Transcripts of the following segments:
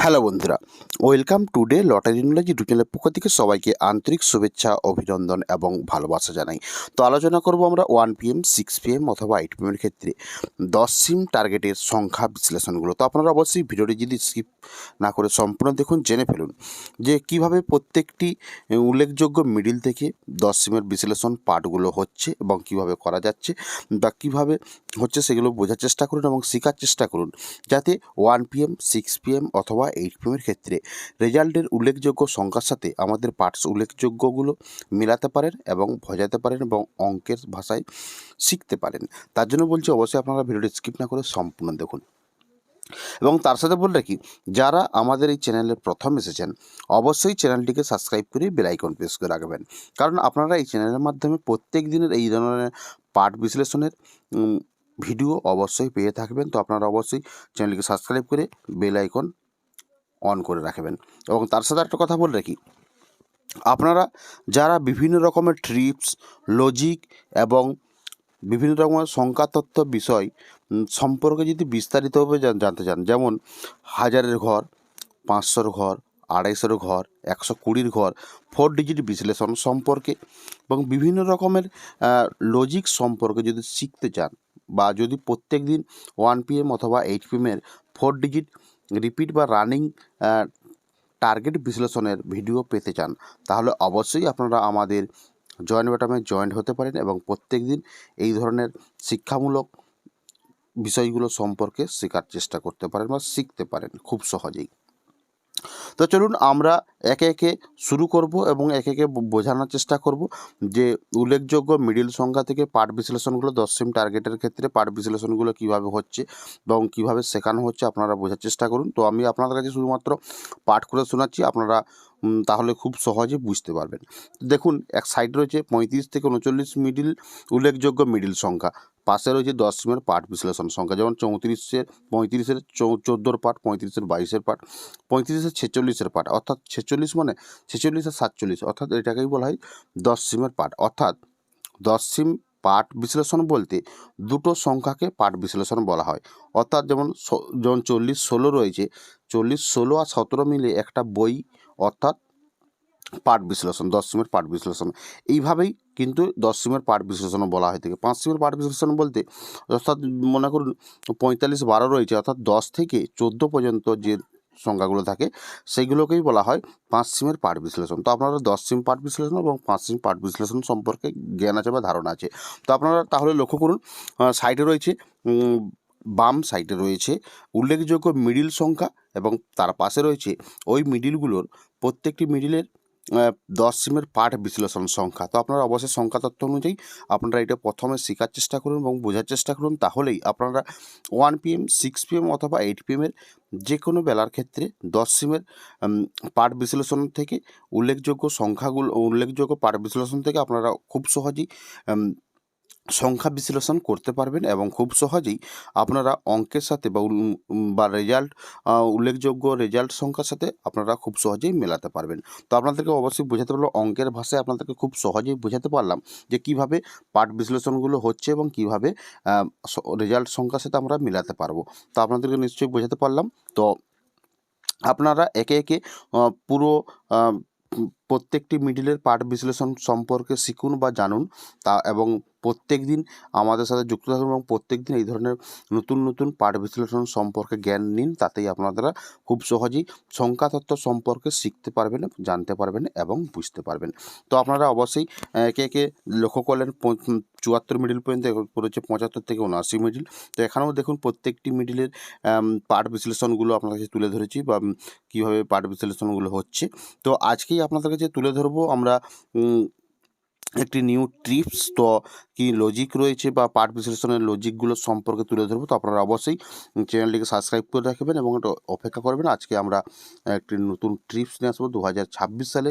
Hello বন্ধুরা, welcome today lottery knowledge YouTube চ্যানেলের পক্ষ থেকে সবাইকে আন্তরিক শুভেচ্ছা, অভিনন্দন এবং ভালোবাসা জানাই। তো আলোচনা করব আমরা 1 PM, 6 PM অথবা 8 PM এর ক্ষেত্রে 10 সিম টার্গেটের সংখ্যা বিশ্লেষণগুলো। তো আপনারা অবশ্যই ভিডিওটি যদি স্কিপ না করে সম্পূর্ণ দেখুন, জেনে ফেলুন যে কিভাবে প্রত্যেকটি উল্লেখযোগ্য মিডিল থেকে 10 সিমের বিশ্লেষণ পার্টগুলো হচ্ছে এবং কিভাবে করা যাচ্ছে বা কিভাবে হচ্ছে সেগুলো বোঝার চেষ্টা করুন এবং শেখার চেষ্টা করুন, যাতে 1 PM, 6 PM অথবা 8 PM এর ক্ষেত্রে রেজাল্টের উল্লেখযোগ্য সংখ্যার সাথে আমাদের পার্টস উল্লেখযোগ্যগুলো মেলাতে পারেন এবং বোঝাতে পারেন এবং অঙ্কের ভাষায় শিখতে পারেন। তার জন্য বলছি অবশ্যই আপনারা ভিডিওটি স্কিপ না করে সম্পূর্ণ দেখুন। এবং তার সাথে বলে রাখি, যারা আমাদের এই চ্যানেলে প্রথম এসেছেন অবশ্যই চ্যানেলটিকে সাবস্ক্রাইব করে বেল আইকন প্রেস করে রাখবেন, কারণ আপনারা এই চ্যানেলের মাধ্যমে প্রত্যেক দিনের এই ধরনের পার্ট বিশ্লেষণের ভিডিও অবশ্যই পেয়ে থাকবেন। তো আপনারা অবশ্যই চ্যানেলটিকে সাবস্ক্রাইব করে বেল আইকন অন করে রাখবেন। এবং তার সাথে একটা কথা বলে রাখি, আপনারা যারা বিভিন্ন রকমের ট্রিপস, লজিক এবং বিভিন্ন রকমের সংখ্যাতত্ত্ব বিষয় সম্পর্কে যদি বিস্তারিতভাবে জানতে চান, যেমন 1000-এর ঘর, 500-র ঘর, 250-র ঘর, 120-র ঘর, 4 ডিজিট বিশ্লেষণ সম্পর্কে এবং বিভিন্ন রকমের লজিক সম্পর্কে যদি শিখতে চান, বা যদি প্রত্যেক দিন 1 PM অথবা 8 PM এর 4 ডিজিট রিপিট বা রানিং টার্গেট বিশ্লেষণের ভিডিও পেতে চান, তাহলে অবশ্যই আপনারা আমাদের জয়েন্ট বাটনে জয়েন্ট হতে পারেন এবং প্রত্যেক দিন এই ধরনের শিক্ষামূলক বিষয়গুলো সম্পর্কে শেখার চেষ্টা করতে পারেন বা শিখতে পারেন খুব সহজেই। তো চলুন আমরা একে একে শুরু করব এবং একে একে বোঝানোর চেষ্টা করব যে উল্লেখযোগ্য মিডিল সংখ্যা থেকে পার্ট বিশ্লেষণগুলো 10 সিম টার্গেটের ক্ষেত্রে পার্ট বিশ্লেষণগুলো কীভাবে হচ্ছে এবং কীভাবে শেখানো হচ্ছে আপনারা বোঝার চেষ্টা করুন। তো আমি আপনাদের কাছে শুধুমাত্র পাঠ করে শোনাচ্ছি, আপনারা তাহলে খুব সহজে বুঝতে পারবেন। দেখুন, এক সাইড রয়েছে 35 থেকে 39 মিডিল উল্লেখযোগ্য মিডিল সংখ্যা, পাশে রয়েছে 10 সিমের পার্ট বিশ্লেষণ সংখ্যা, যেমন 35-এর 14-এর পার্ট, 35-এর 22-এর পার্ট, 35-এর 46-এর পার্ট, অর্থাৎ 46 মানে 46 আর 47, অর্থাৎ এটাকেই বলা হয় 10 সিমের পার্ট। অর্থাৎ 10 সিম পার্ট বিশ্লেষণ বলতে দুটো সংখ্যাকে পার্ট বিশ্লেষণ বলা হয়। অর্থাৎ যেমন 40-16 রয়েছে, 40-16 আর 17 মিলে একটা বই, অর্থাৎ পার্ট বিশ্লেষণ, 10 সিমের পার্ট বিশ্লেষণ। এইভাবেই কিন্তু 10 সিমের পার্ট বিশ্লেষণও বলা হয়ে থাকে। 5 সিমের পার্ট বিশ্লেষণ বলতে, অর্থাৎ মনে করুন 45-12 রয়েছে, অর্থাৎ 10 থেকে 14 পর্যন্ত যে সংখ্যাগুলো থাকে সেইগুলোকেই বলা হয় 5 সিমের পার্ট বিশ্লেষণ। তো আপনারা 10 সিম পার্ট বিশ্লেষণ এবং 5 সিম পার্ট বিশ্লেষণ সম্পর্কে জ্ঞান আছে বা ধারণা আছে। তো আপনারা তাহলে লক্ষ্য করুন, সাইডে রয়েছে বাম সাইডে রয়েছে উল্লেখযোগ্য মিডিল সংখ্যা এবং তার পাশে রয়েছে ওই মিডিলগুলোর প্রত্যেকটি মিডিলের 10 সিমের পার্ট বিশ্লেষণ সংখ্যা। তো আপনারা অবশ্যই সংখ্যা তত্ত্ব অনুযায়ী আপনারা এটা প্রথমে শেখার চেষ্টা করুন এবং বোঝার চেষ্টা করুন, তাহলেই আপনারা 1 PM, 6 PM অথবা 8 PM এর যে কোনো বেলার ক্ষেত্রে 10 সিমের পার্ট বিশ্লেষণ থেকে উল্লেখযোগ্য পার্ট বিশ্লেষণ থেকে আপনারা খুব সহজেই সংখ্যা বিশ্লেষণ করতে পারবেন এবং খুব সহজেই আপনারা অঙ্কের সাথে বা উল্লেখযোগ্য রেজাল্ট সংখ্যার সাথে আপনারা খুব সহজেই মেলাতে পারবেন। তো আপনাদেরকে অবশ্যই বোঝাতে পারলাম, অঙ্কের ভাষায় আপনাদেরকে খুব সহজেই বোঝাতে পারলাম যে কীভাবে পার্ট বিশ্লেষণগুলো হচ্ছে এবং কীভাবে রেজাল্ট সংখ্যার সাথে আমরা মেলাতে পারবো। তো আপনাদেরকে নিশ্চয়ই বোঝাতে পারলাম। তো আপনারা একে একে পুরো প্রত্যেকটি মিডিলের পার্ট বিশ্লেষণ সম্পর্কে শিখুন বা জানুন, এবং প্রত্যেক দিন আমাদের সাথে যুক্ত থাকুন এবং প্রত্যেক দিন এই ধরনের নতুন নতুন পার্ট বিশ্লেষণ সম্পর্কে জ্ঞান নিন। তাতেই আপনারা খুব সহজেই সংখ্যাতত্ত্ব সম্পর্কে শিখতে পারবেন, জানতে পারবেন এবং বুঝতে পারবেন। তো আপনারা অবশ্যই একে একে লক্ষ্য করলেন 74 মিডিল পর্যন্ত, এরপর হচ্ছে 75 থেকে 79 মিডিল। তো এখানেও দেখুন প্রত্যেকটি মিডিলের পার্ট বিশ্লেষণগুলো আপনার কাছে তুলে ধরেছি বা কীভাবে পার্ট বিশ্লেষণগুলো হচ্ছে। তো আজকেই আপনাদের কাছে তুলে ধরবো আমরা একটি নিউ ট্রিপস, তো কি লজিক রয়েছে বা পার্ট বিশ্লেষণের লজিকগুলো সম্পর্কে তুলে ধরবো। তো আপনারা অবশ্যই চ্যানেলটিকে সাবস্ক্রাইব করে রাখবেন এবং একটু অপেক্ষা করবেন। আজকে আমরা একটি নতুন ট্রিপস নিয়ে আসবো 2026 সালে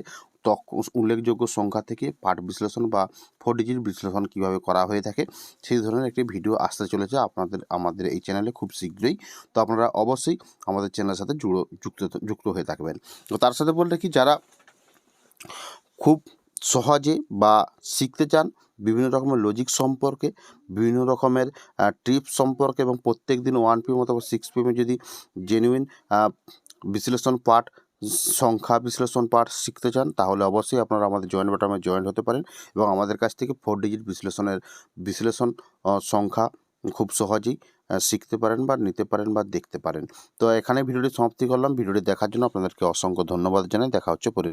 উল্লেখযোগ্য সংখ্যা থেকে পার্ট বিশ্লেষণ বা 4 ডিজিট বিশ্লেষণ কীভাবে করা হয়ে থাকে সেই ধরনের একটি ভিডিও আসতে চলেছে আমাদের এই চ্যানেলে খুব শীঘ্রই। তো আপনারা অবশ্যই আমাদের চ্যানেলের সাথে যুক্ত হয়ে থাকবেন। তো তার সাথে বলতে কি, যারা খুব সহজে বা শিখতে চান বিভিন্ন রকমের লজিক সম্পর্কে, বিভিন্ন রকমের ট্রিপস সম্পর্কে এবং প্রত্যেক দিন 1 PM অথবা 6 PM যদি জেনুইন বিশ্লেষণ পাঠ, সংখ্যা বিশ্লেষণ পাঠ শিখতে চান, তাহলে অবশ্যই আপনারা আমাদের জয়েন বাটনে জয়েন হতে পারেন এবং আমাদের কাছ থেকে 4 ডিজিট বিশ্লেষণ সংখ্যা খুব সহজেই শিখতে পারেন বা নিতে পারেন বা দেখতে পারেন। তো এখানে ভিডিওটি সমাপ্তি করলাম। ভিডিওটি দেখার জন্য আপনাদেরকে অসংখ্য ধন্যবাদ জানাই। দেখা হচ্ছে পরের